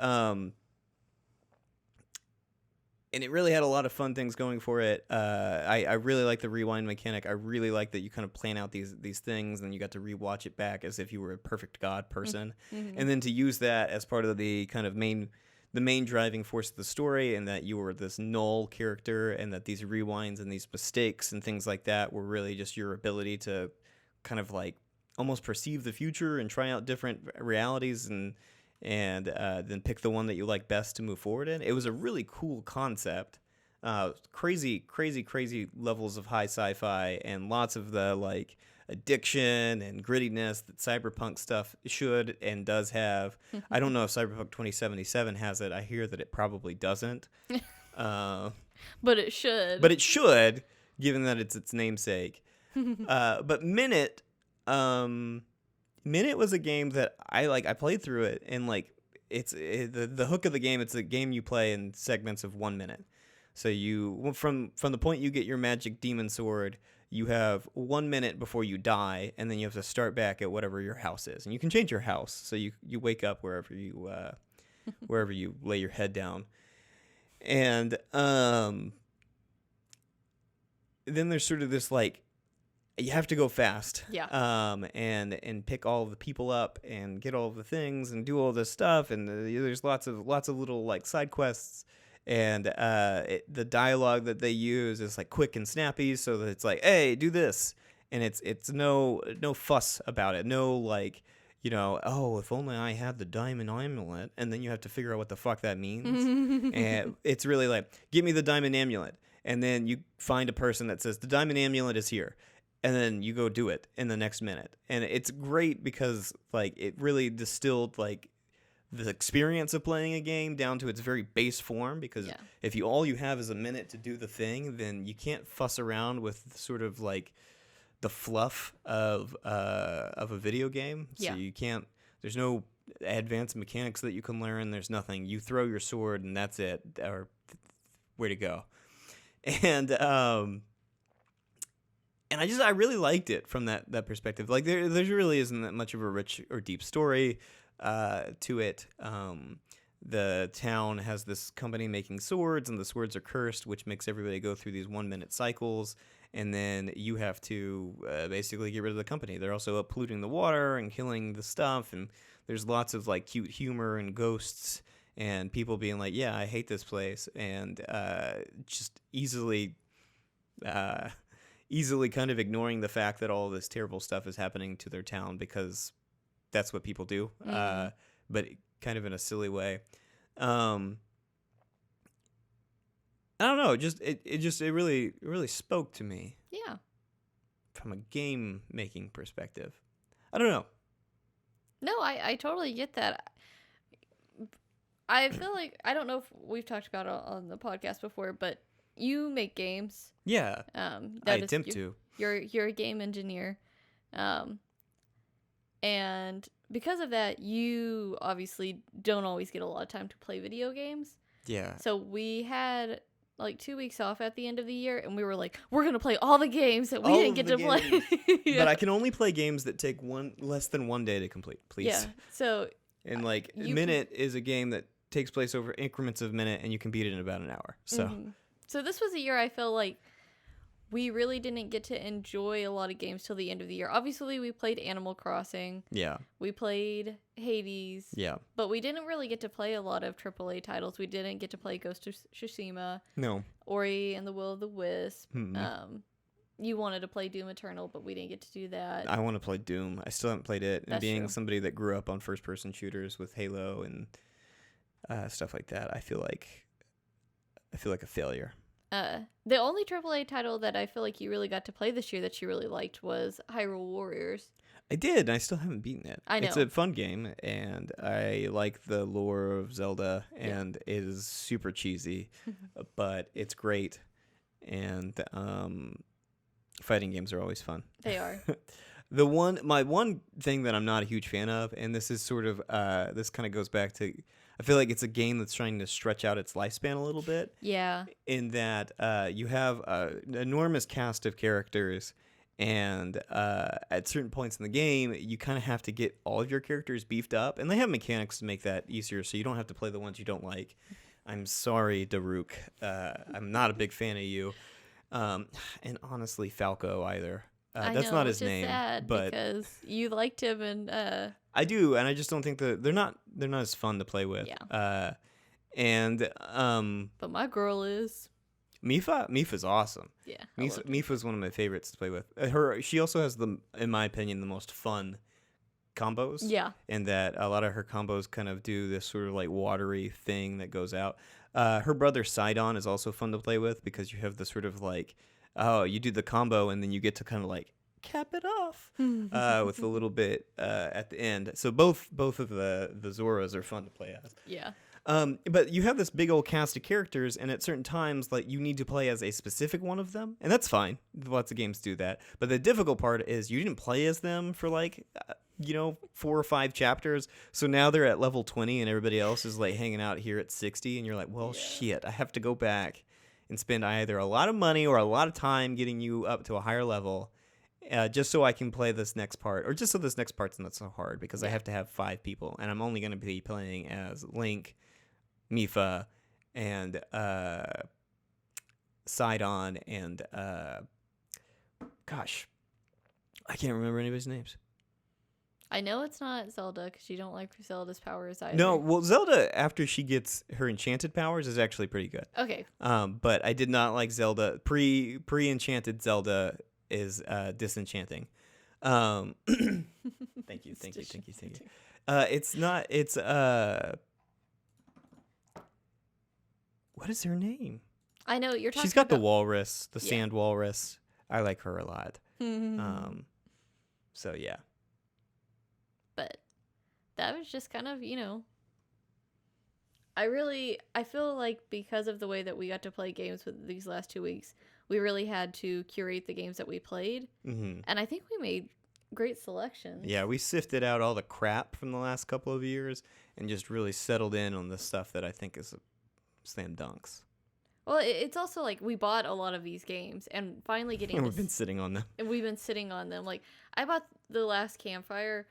it really had a lot of fun things going for it. I really like the rewind mechanic. I really like that you kind of plan out these things and you got to rewatch it back as if you were a perfect god person. Mm-hmm. And then to use that as part of the kind of main driving force of the story, and that you were this null character, and that these rewinds and these mistakes and things like that were really just your ability to kind of like almost perceive the future and try out different realities and then pick the one that you like best to move forward in. It was a really cool concept. Crazy levels of high sci-fi and lots of the like addiction and grittiness that cyberpunk stuff should and does have. I don't know if Cyberpunk 2077 has it. I hear that it probably doesn't. But it should. But it should, given that it's its namesake. But Minute was a game that I played through it, and like the hook of the game. It's a game you play in segments of 1 minute. So you from the point you get your magic demon sword, you have 1 minute before you die, and then you have to start back at whatever your house is, and you can change your house. So you wake up wherever you lay your head down, and then there's sort of this like, you have to go fast, and pick all of the people up and get all of the things and do all this stuff, and there's lots of little like side quests, and the dialogue that they use is like quick and snappy, so that it's like, hey, do this, and it's no fuss about it, no like, oh, if only I had the diamond amulet, and then you have to figure out what the fuck that means. And it's really like, give me the diamond amulet, and then you find a person that says the diamond amulet is here. And then you go do it in the next minute. And it's great because like it really distilled like the experience of playing a game down to its very base form, because if all you have is a minute to do the thing, then you can't fuss around with sort of like the fluff of a video game. So you can't, there's no advanced mechanics that you can learn. There's nothing. You throw your sword and that's it, or where to go. And I really liked it from that perspective. Like there really isn't that much of a rich or deep story to it. The town has this company making swords, and the swords are cursed, which makes everybody go through these 1 minute cycles. And then you have to basically get rid of the company. They're also polluting the water and killing the stuff. And there's lots of like cute humor and ghosts and people being like, yeah, I hate this place. And just easily kind of ignoring the fact that all this terrible stuff is happening to their town, because that's what people do, but kind of in a silly way. I don't know. It really spoke to me Yeah. from a game making perspective. I don't know. No, I totally get that. I feel like, I don't know if we've talked about it on the podcast before, but you make games. Yeah, I attempt to. You're a game engineer. And because of that, you obviously don't always get a lot of time to play video games. Yeah. So we had like 2 weeks off at the end of the year, and we were like, we're going to play all the games that we didn't get to play. Yeah. But I can only play games that take less than 1 day to complete, please. Yeah. So. And like Minute is a game that takes place over increments of minute, and you can beat it in about an hour. So. Mm-hmm. So this was a year I feel like we really didn't get to enjoy a lot of games till the end of the year. Obviously, we played Animal Crossing. Yeah. We played Hades. Yeah. But we didn't really get to play a lot of AAA titles. We didn't get to play Ghost of Tsushima. No. Ori and the Will of the Wisp. Mm-hmm. You wanted to play Doom Eternal, but we didn't get to do that. I want to play Doom. I still haven't played it. And That's being true. somebody that grew up on first-person shooters with Halo and stuff like that, I feel like a failure. The only AAA title that I feel like you really got to play this year that you really liked was Hyrule Warriors. I did, and I still haven't beaten it. I know. It's a fun game, and I like the lore of Zelda, and it is super cheesy, but it's great. And fighting games are always fun. They are. My one thing that I'm not a huge fan of, and this is sort of this kind of goes back to, I feel like it's a game that's trying to stretch out its lifespan a little bit. Yeah. In that you have an enormous cast of characters, and at certain points in the game, you kind of have to get all of your characters beefed up, and they have mechanics to make that easier, so you don't have to play the ones you don't like. I'm sorry, Daruk. I'm not a big fan of you, and honestly, Falco either. That's not his name, sad but because you liked him, and I do, and I just don't think that they're not as fun to play with. Yeah. But my girl is Mifa's awesome. Yeah. Mifa's one of my favorites to play with. She also has in my opinion, the most fun combos. Yeah. And that a lot of her combos kind of do this sort of like watery thing that goes out. Her brother Sidon is also fun to play with because you have the sort of like, you do the combo and then you get to kind of like cap it off with a little bit at the end. So both of the Zoras are fun to play as. Yeah. But you have this big old cast of characters, and at certain times, like you need to play as a specific one of them, and that's fine. Lots of games do that. But the difficult part is you didn't play as them for like, 4 or 5 chapters. So now they're at level 20, and everybody else is like hanging out here at 60, and you're like, well, shit, I have to go back and spend either a lot of money or a lot of time getting you up to a higher level. Just so I can play this next part, or just so this next part's not so hard, because I have to have 5 people, and I'm only going to be playing as Link, Mifa, and Sidon, and gosh, I can't remember anybody's names. I know it's not Zelda because you don't like Zelda's powers either. No, well, Zelda, after she gets her enchanted powers, is actually pretty good. Okay. But I did not like Zelda. Pre-enchanted Zelda is disenchanting. Thank you. It's what is her name? I know you're talking. She's got about the walrus, the sand walrus. I like her a lot. So yeah. But that was just kind of, I feel like because of the way that we got to play games with these last 2 weeks, we really had to curate the games that we played. Mm-hmm. And I think we made great selections. Yeah, we sifted out all the crap from the last couple of years and just really settled in on the stuff that I think is slam dunks. Well, it's also like we bought a lot of these games and finally getting and we've been sitting on them. And we've been sitting on them. Like, I bought The Last Campfire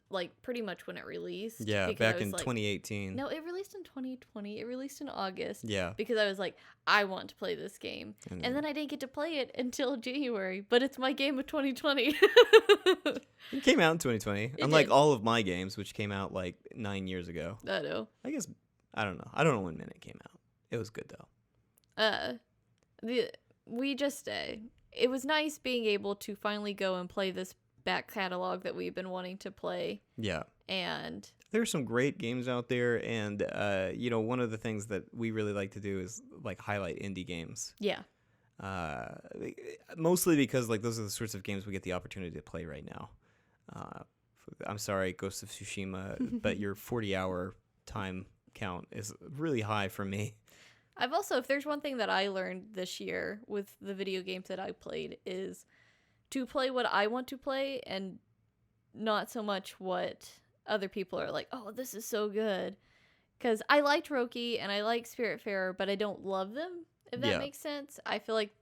like pretty much when it released. Yeah, back in 2018. No, it released in 2020. It released in August. Yeah. Because I was like, I want to play this game. And then I didn't get to play it until January, but it's my game of 2020. It came out in 2020. Unlike all of my games, which came out like 9 years ago. I know. I guess, I don't know. I don't know when Minute came out. It was good though. It was nice being able to finally go and play this back catalog that we've been wanting to play. Yeah. And there's some great games out there, and one of the things that we really like to do is like highlight indie games. Yeah. Mostly because like those are the sorts of games we get the opportunity to play right now. I'm sorry, Ghost of Tsushima, but your 40-hour time count is really high for me. I've also, if there's one thing that I learned this year with the video games that I played, is to play what I want to play and not so much what other people are like, oh, this is so good. Because I liked Roki and I like Spiritfarer, but I don't love them, if that makes sense. I feel like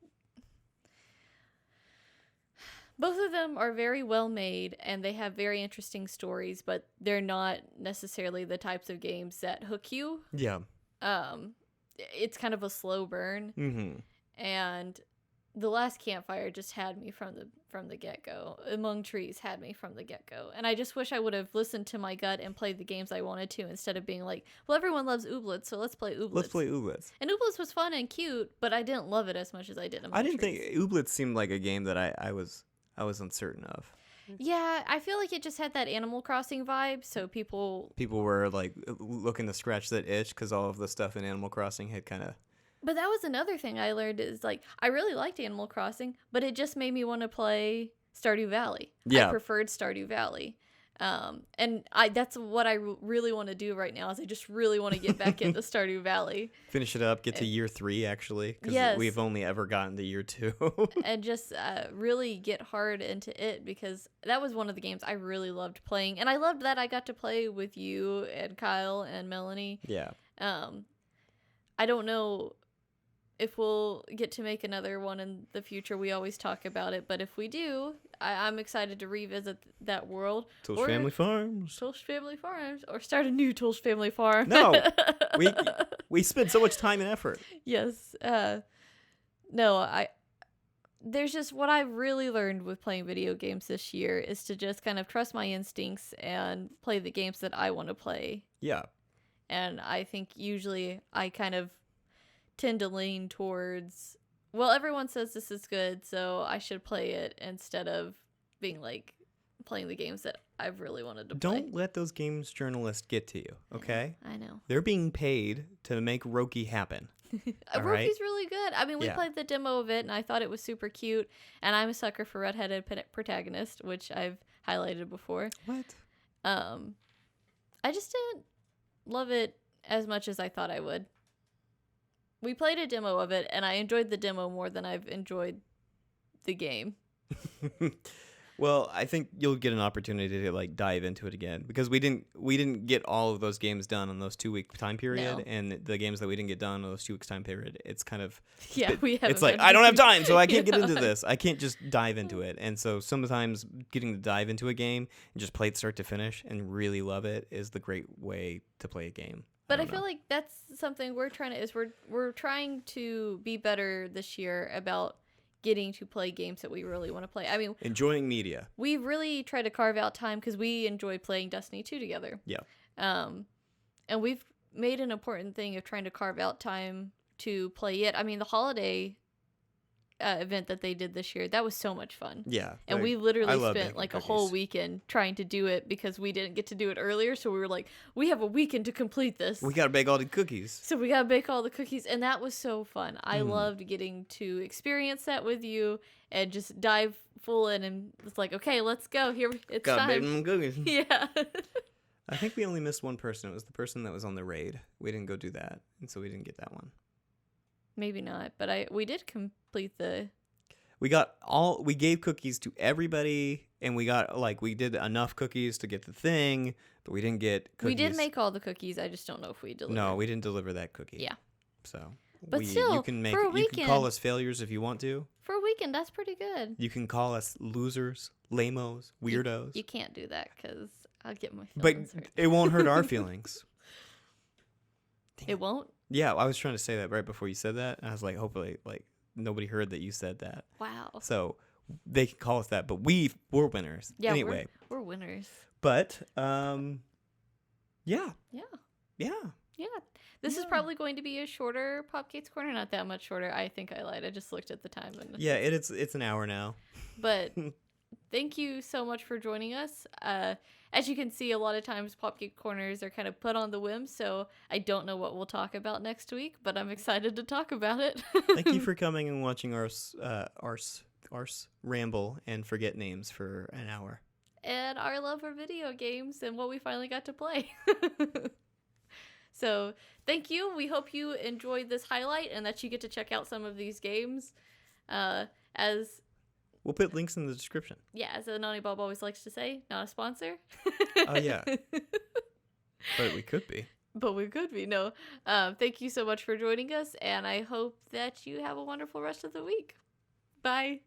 both of them are very well made and they have very interesting stories, but they're not necessarily the types of games that hook you. Yeah. It's kind of a slow burn. Mm-hmm. And The Last Campfire just had me from the get-go. Among Trees had me from the get-go. And I just wish I would have listened to my gut and played the games I wanted to, instead of being like, well, everyone loves Ooblets, so let's play Ooblets. Let's play Ooblets. And Ooblets was fun and cute, but I didn't love it as much as I did Among I didn't Trees. think Ooblets seemed like a game that I was uncertain of. Yeah, I feel like it just had that Animal Crossing vibe, so people were like looking to scratch that itch because all of the stuff in Animal Crossing had kind of... But that was another thing I learned, is like, I really liked Animal Crossing, but it just made me want to play Stardew Valley. Yeah. I preferred Stardew Valley. And that's what I really want to do right now, is I just really want to get back into Stardew Valley. Finish it up, get to year 3, actually, because yes. we've only ever gotten to year 2. And just really get hard into it, because that was one of the games I really loved playing. And I loved that I got to play with you and Kyle and Melanie. Yeah. I don't know if we'll get to make another one in the future. We always talk about it, but if we do, I'm excited to revisit that world. Tosh Family Farms. Tosh Family Farms, or start a new Tosh Family Farm. No, we spend so much time and effort. Yes. No, there's just what I've really learned with playing video games this year is to just kind of trust my instincts and play the games that I want to play. Yeah. And I think usually I kind of tend to lean towards, well, everyone says this is good, so I should play it, instead of being like playing the games that I've really wanted to play. Don't let those games journalists get to you, okay? I know. They're being paid to make Roki happen. All right? Roki's really good. I mean, we played the demo of it, and I thought it was super cute, and I'm a sucker for redheaded protagonist, which I've highlighted before. What? I just didn't love it as much as I thought I would. We played a demo of it, and I enjoyed the demo more than I've enjoyed the game. Well, I think you'll get an opportunity to like dive into it again, because we didn't get all of those games done in those 2-week time period, and the games that we didn't get done in those 2 weeks time period, it's kind of we haven't. It's like, I don't have time, so I can't get into this. I can't just dive into it, and so sometimes getting to dive into a game and just play it start to finish and really love it is the great way to play a game. But I feel like that's something we're trying to be better this year about getting to play games that we really want to play. I mean, enjoying media. We really try to carve out time because we enjoy playing Destiny 2 together. Yeah. And we've made an important thing of trying to carve out time to play it. I mean, the holiday event that they did this year, that was so much fun. Yeah. And we literally spent like a whole weekend trying to do it because we didn't get to do it earlier. So we were like, we have a weekend to complete this. We got to bake all the cookies. So we got to bake all the cookies. And that was so fun. I loved getting to experience that with you and just dive full in. And it's like, okay, let's go. Here, it's got time. Got to bake them cookies. Yeah. I think we only missed one person. It was the person that was on the raid. We didn't go do that. And so we didn't get that one. Maybe not, but we did complete the... We gave cookies to everybody, and we did enough cookies to get the thing, but we didn't get cookies. We did make all the cookies, I just don't know if we delivered. No, we didn't deliver that cookie. Yeah. So, but still, you can for a weekend, you can call us failures if you want to. For a weekend, that's pretty good. You can call us losers, lamos, weirdos. You can't do that, because I'll get my But feelings hurt. it won't hurt our feelings. It won't? Yeah, I was trying to say that right before you said that. And I was like, hopefully, nobody heard that you said that. Wow. So they can call us that, but we're winners. Yeah, anyway. We're winners. But, yeah. Yeah. Yeah. Yeah. This is probably going to be a shorter Popkate's Corner. Not that much shorter. I think I lied. I just looked at the time. Yeah, it's an hour now. But thank you so much for joining us. As you can see, a lot of times Popkait Corners are kind of put on the whim, so I don't know what we'll talk about next week, but I'm excited to talk about it. Thank you for coming and watching Arse ramble and forget names for an hour. And our love for video games and what we finally got to play. So, thank you. We hope you enjoyed this highlight and that you get to check out some of these games. As we'll put links in the description. Yeah, as Anonybob always likes to say, not a sponsor. Oh, yeah. But we could be. But we could be, no. Thank you so much for joining us, and I hope that you have a wonderful rest of the week. Bye.